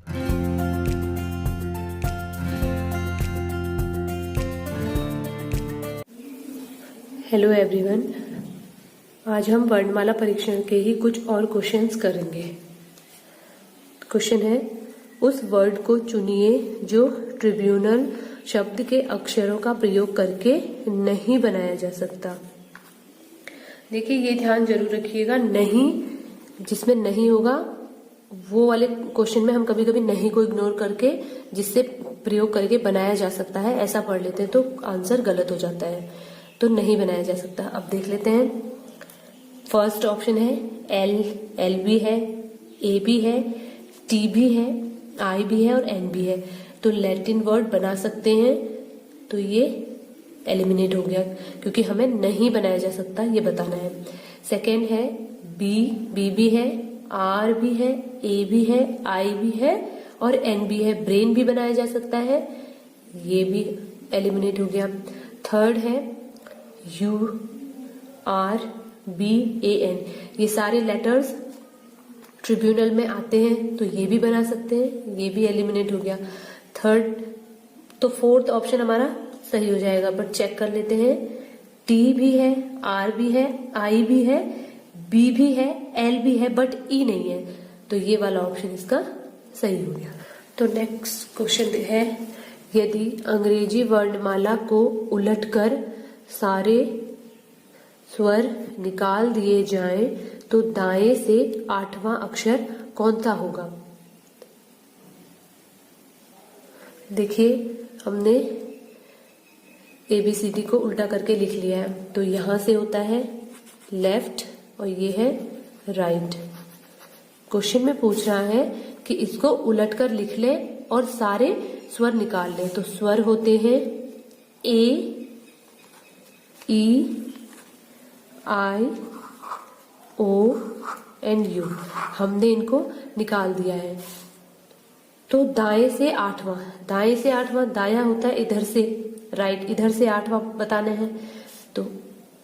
Hello everyone, आज हम वर्णमाला परीक्षण के ही कुछ और क्वेश्चंस करेंगे। क्वेश्चन है, उस वर्ड को चुनिए जो ट्रिब्यूनल शब्द के अक्षरों का प्रयोग करके नहीं बनाया जा सकता। देखिए, ये ध्यान जरूर रखिएगा, नहीं जिसमें नहीं होगा वो वाले क्वेश्चन में हम कभी कभी नहीं को इग्नोर करके जिससे प्रयोग करके बनाया जा सकता है ऐसा पढ़ लेते हैं तो आंसर गलत हो जाता है। तो नहीं बनाया जा सकता। अब देख लेते हैं। फर्स्ट ऑप्शन है एल भी है, ए भी है, टी भी है, आई भी है और एन भी है। तो लैटिन वर्ड बना सकते हैं, तो ये एलिमिनेट हो गया क्योंकि हमें नहीं बनाया जा सकता ये बताना है। सेकेंड है बी भी है, आर भी है, ए भी है, आई भी है और एन भी है। ब्रेन भी बनाया जा सकता है, ये भी एलिमिनेट हो गया। थर्ड है U R B A N, ये सारे लेटर्स ट्रिब्यूनल में आते हैं तो ये भी बना सकते हैं, ये भी एलिमिनेट हो गया। थर्ड तो फोर्थ ऑप्शन हमारा सही हो जाएगा, बट चेक कर लेते हैं। टी भी है, आर भी है, आई भी है, बी भी है, एल भी है, बट ई नहीं है, तो ये वाला ऑप्शन इसका सही हो गया। तो नेक्स्ट क्वेश्चन है, यदि अंग्रेजी वर्णमाला को उलटकर सारे स्वर निकाल दिए जाएं तो दाएं से 8वां अक्षर कौन सा होगा। देखिए, हमने ABCD को उल्टा करके लिख लिया है, तो यहां से होता है लेफ्ट और ये है राइट। क्वेश्चन में पूछ रहा है कि इसको उलटकर लिख ले और सारे स्वर निकाल ले। तो स्वर होते हैं ए, ई, आई, ओ एंड यू। हमने इनको निकाल दिया है। तो दाएं से 8वां, दाएं से 8वां, दाया होता है इधर से, राइट इधर से 8वां बताना है। तो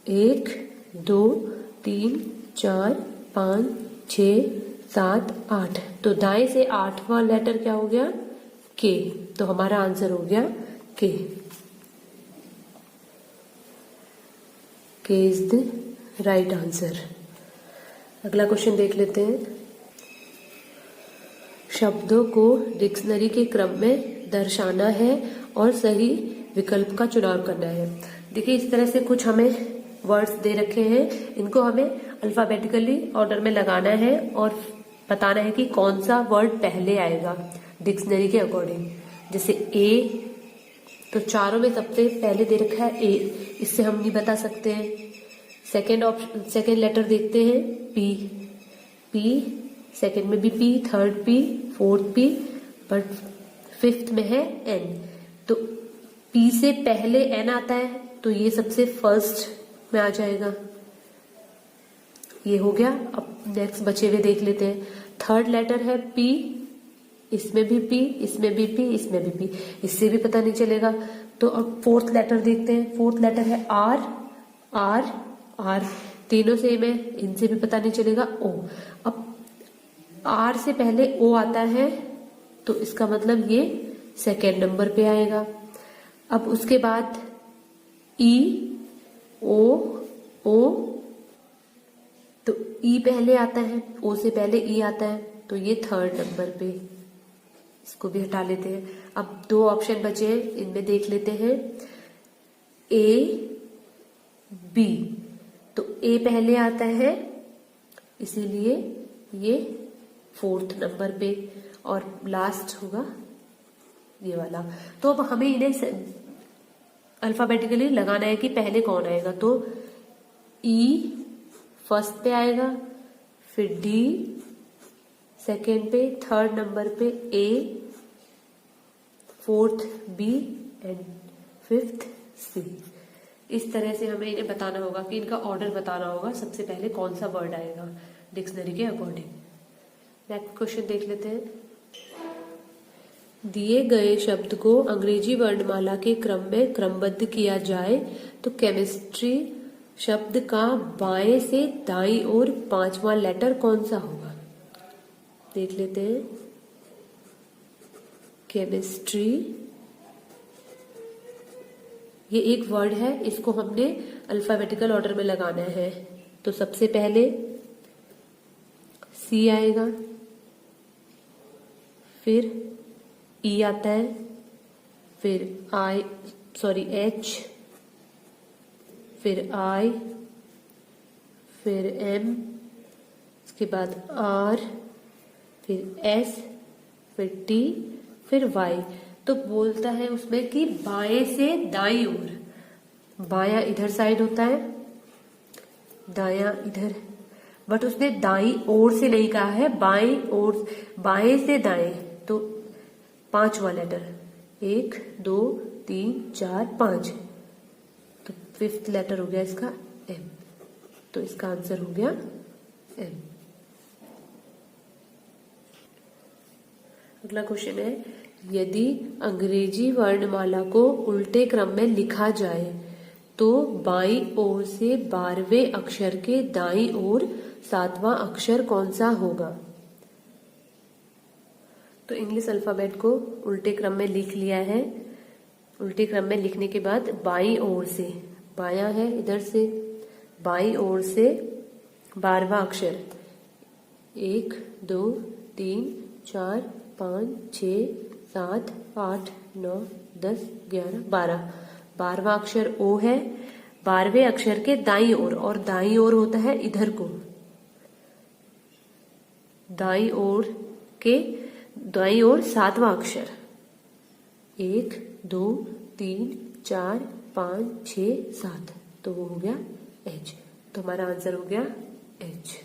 1 2 3 4 5 6 7 8, तो दाएं से 8वां लेटर क्या हो गया, के। तो हमारा आंसर हो गया के। के इज द राइट आंसर। अगला क्वेश्चन देख लेते हैं। शब्दों को डिक्शनरी के क्रम में दर्शाना है और सही विकल्प का चुनाव करना है। देखिए, इस तरह से कुछ हमें वर्ड्स दे रखे हैं, इनको हमें अल्फाबेटिकली ऑर्डर में लगाना है और बताना है कि कौन सा वर्ड पहले आएगा डिक्शनरी के अकॉर्डिंग। जैसे ए, तो चारों में सबसे पहले दे रखा है ए, इससे हम नहीं बता सकते हैं। सेकेंड लेटर देखते हैं पी, सेकेंड में भी P, third P, fourth P, but fifth में है एन। तो पी से पहले एन आता है तो ये सबसे फर्स्ट में आ जाएगा। ये हो गया। अब नेक्स्ट बचे हुए देख लेते हैं। थर्ड लेटर है पी, इसमें भी पी, इसमें भी पी, इसमें भी पी, इससे भी पता नहीं चलेगा। तो अब फोर्थ लेटर देखते हैं। फोर्थ लेटर है आर, तीनों सेम है, इनसे भी पता नहीं चलेगा। ओ, अब आर से पहले ओ आता है तो इसका मतलब ये सेकेंड नंबर पे आएगा। अब उसके बाद ई, ओ, तो ई पहले आता है, ओ से पहले ई आता है, तो ये थर्ड नंबर पे, इसको भी हटा लेते हैं। अब 2 ऑप्शन बचे हैं, इनमें देख लेते हैं। ए, बी, तो ए पहले आता है इसीलिए ये फोर्थ नंबर पे और लास्ट होगा ये वाला। तो अब हमें इन्हें अल्फाबेटिकली लगाना है कि पहले कौन आएगा। तो ई फर्स्ट पे आएगा, फिर डी सेकेंड पे, थर्ड नंबर पे ए, फोर्थ बी एंड फिफ्थ सी। इस तरह से हमें इन्हें बताना होगा कि इनका ऑर्डर बताना होगा, सबसे पहले कौन सा वर्ड आएगा डिक्शनरी के अकॉर्डिंग। नेक्स्ट क्वेश्चन देख लेते हैं। दिए गए शब्द को अंग्रेजी वर्णमाला के क्रम में क्रमबद्ध किया जाए तो केमिस्ट्री शब्द का बाएं से दाईं ओर 5वां लेटर कौन सा होगा। देख लेते हैं। केमिस्ट्री, ये एक वर्ड है, इसको हमने अल्फाबेटिकल ऑर्डर में लगाना है। तो सबसे पहले सी आएगा, फिर ई आता है, फिर एच, फिर आई, फिर एम, इसके बाद आर, फिर एस, फिर टी, फिर वाई। तो बोलता है उसमें कि बाएं से दाईं ओर, बायां इधर साइड होता है, दायां इधर, बट उसने दाईं ओर से नहीं कहा है, बाएं ओर, बाएं से दाएं। तो 5वां लेटर, 1 2 3 4 5, तो 5th लेटर हो गया इसका एम। तो इसका आंसर हो गया एम। अगला क्वेश्चन है, यदि अंग्रेजी वर्णमाला को उल्टे क्रम में लिखा जाए तो बाईं ओर से 12वें अक्षर के दाईं ओर 7वां अक्षर कौन सा होगा? तो इंग्लिश अल्फाबेट को उल्टे क्रम में लिख लिया है। उल्टे क्रम में लिखने के बाद बाईं ओर से, बायां है इधर से, बाईं ओर से 12वां अक्षर 1 2 3 4 5 6 7 8 9 10 11 12, 12वां अक्षर ओ है। 12वें अक्षर के दाईं ओर, और दाईं ओर होता है इधर को, दाईं ओर के दाईं ओर 7वां अक्षर 1 2 3 4 5 6 7, तो वो हो गया एच। तो हमारा आंसर हो गया एच,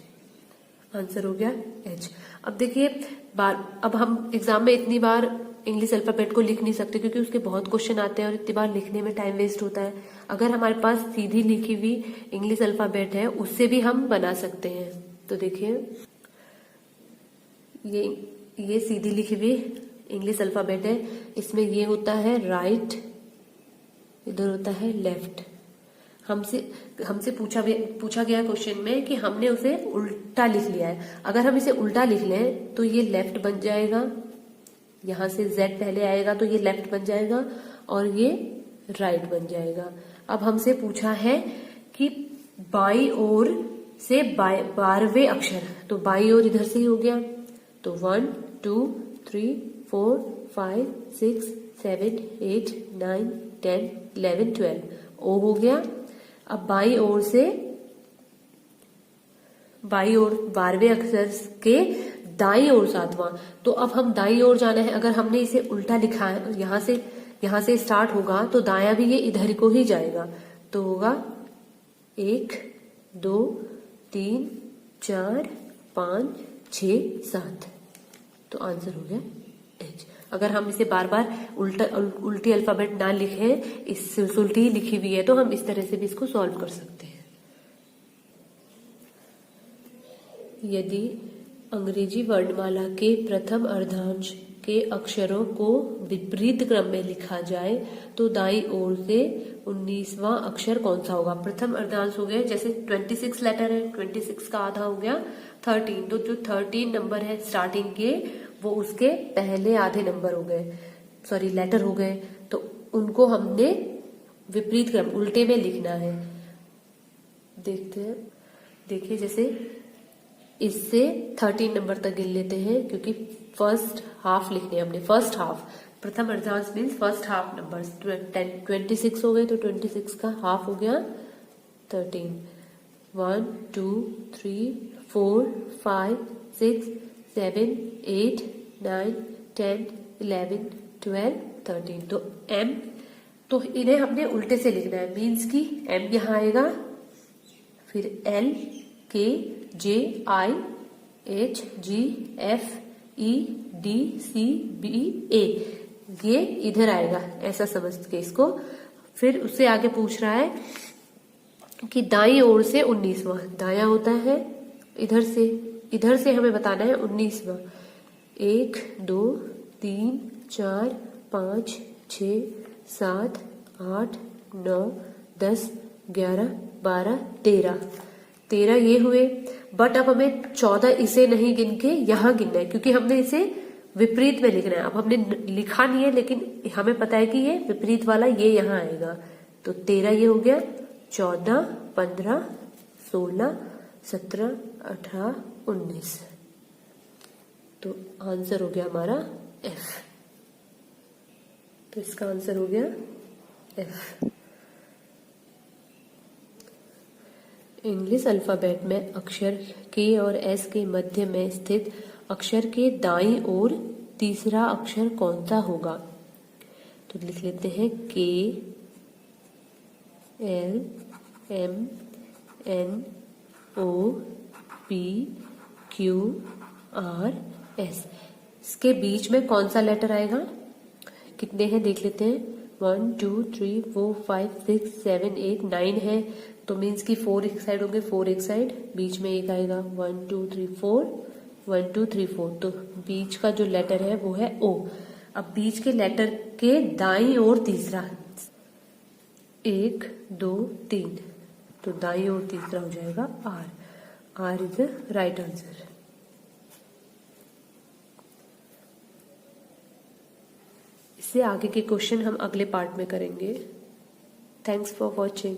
आंसर हो गया एच। अब देखिए अब हम एग्जाम में इतनी बार इंग्लिश अल्फाबेट को लिख नहीं सकते क्योंकि उसके बहुत क्वेश्चन आते हैं और इतनी बार लिखने में टाइम वेस्ट होता है। अगर हमारे पास सीधी लिखी हुई इंग्लिश अल्फाबेट है उससे भी हम बना सकते हैं। तो देखिए ये सीधी लिखी हुई इंग्लिश अल्फाबेट है, इसमें ये होता है राइट, इधर होता है लेफ्ट। हमसे पूछा गया क्वेश्चन में कि हमने उसे उल्टा लिख लिया है। अगर हम इसे उल्टा लिख लें तो ये लेफ्ट बन जाएगा, यहां से जेड पहले आएगा तो ये लेफ्ट बन जाएगा और ये राइट बन जाएगा। अब हमसे पूछा है कि बाईं ओर से 12वें अक्षर, तो बाईं ओर इधर से ही हो गया, तो 1 2 3 4 5 6 7 8 9 10 11 12 ओ हो गया। अब बाईं ओर 12वें अक्षर के दाईं ओर 7वां, तो अब हम दाईं ओर जाना है। अगर हमने इसे उल्टा लिखा है, यहां से स्टार्ट होगा तो दायां भी ये इधर को ही जाएगा, तो होगा 1 2 3 4 5 6 7, तो आंसर हो गया एच। अगर हम इसे बार बार उल्टी अल्फाबेट ना लिखें, इस उल्टी ही लिखी हुई है, तो हम इस तरह से भी इसको सॉल्व कर सकते हैं। यदि अंग्रेजी वर्णमाला के प्रथम अर्धांश के अक्षरों को विपरीत क्रम में लिखा जाए तो दाईं ओर से 19वां अक्षर कौन सा होगा? प्रथम अर्धांश हो गए, जैसे 26 लेटर है, 26 का आधा हो गया 13, तो जो 13 नंबर है स्टार्टिंग के, वो उसके पहले आधे नंबर हो गए, सॉरी लेटर हो गए, तो उनको हमने विपरीत क्रम उल्टे में लिखना है। देखते हैं, देखिए जैसे इससे 13 नंबर तक गिन लेते हैं क्योंकि फर्स्ट हाफ लिखने हमने, फर्स्ट हाफ, प्रथम अर्धांश मीन्स फर्स्ट हाफ नंबर 26 हो गए, तो 26 का हाफ हो गया 13। 1 2 3 4 5 6 7 8 9 10 11 12 13, तो एम, तो इन्हें हमने उल्टे से लिखना है, मीन्स की एम यहां आएगा, फिर L K J I H G F E D C B A, ये इधर आएगा, ऐसा समझ के इसको। फिर उससे आगे पूछ रहा है कि दाईं ओर से 19वां, दायां होता है इधर से हमें बताना है 19वां। 1 2 3 4 5 6 7 8 9 10 11 12 13 ये हुए, बट अब हमें 14 इसे नहीं गिन के यहां गिनना है क्योंकि हमने इसे विपरीत में लिखना है। अब हमने लिखा नहीं है लेकिन हमें पता है कि ये विपरीत वाला ये यहाँ आएगा। तो 13 ये हो गया, 14, 15, 16, 17, 18, 19। तो आंसर हो गया हमारा F। तो इसका आंसर हो गया F। इंग्लिश अल्फाबेट में अक्षर K और S के मध्य में स्थित अक्षर के दाईं ओर तीसरा अक्षर कौन सा होगा? तो लिख लेते हैं K L M N O P Q R S। इसके बीच में कौन सा लेटर आएगा? कितने हैं देख लेते हैं। 1 2 3 4 5 6 7 8 9 है, तो मीन्स की 4 एक साइड होंगे, 4 एक साइड, बीच में एक आएगा। 1 2 3 4, 1 2 3 4। तो बीच का जो लेटर है वो है O। अब बीच के लेटर के दाईं ओर तीसरा, 1 2 3, तो दाईं ओर तीसरा हो जाएगा R। R is the right answer. इससे आगे के क्वेश्चन हम अगले पार्ट में करेंगे। Thanks for watching.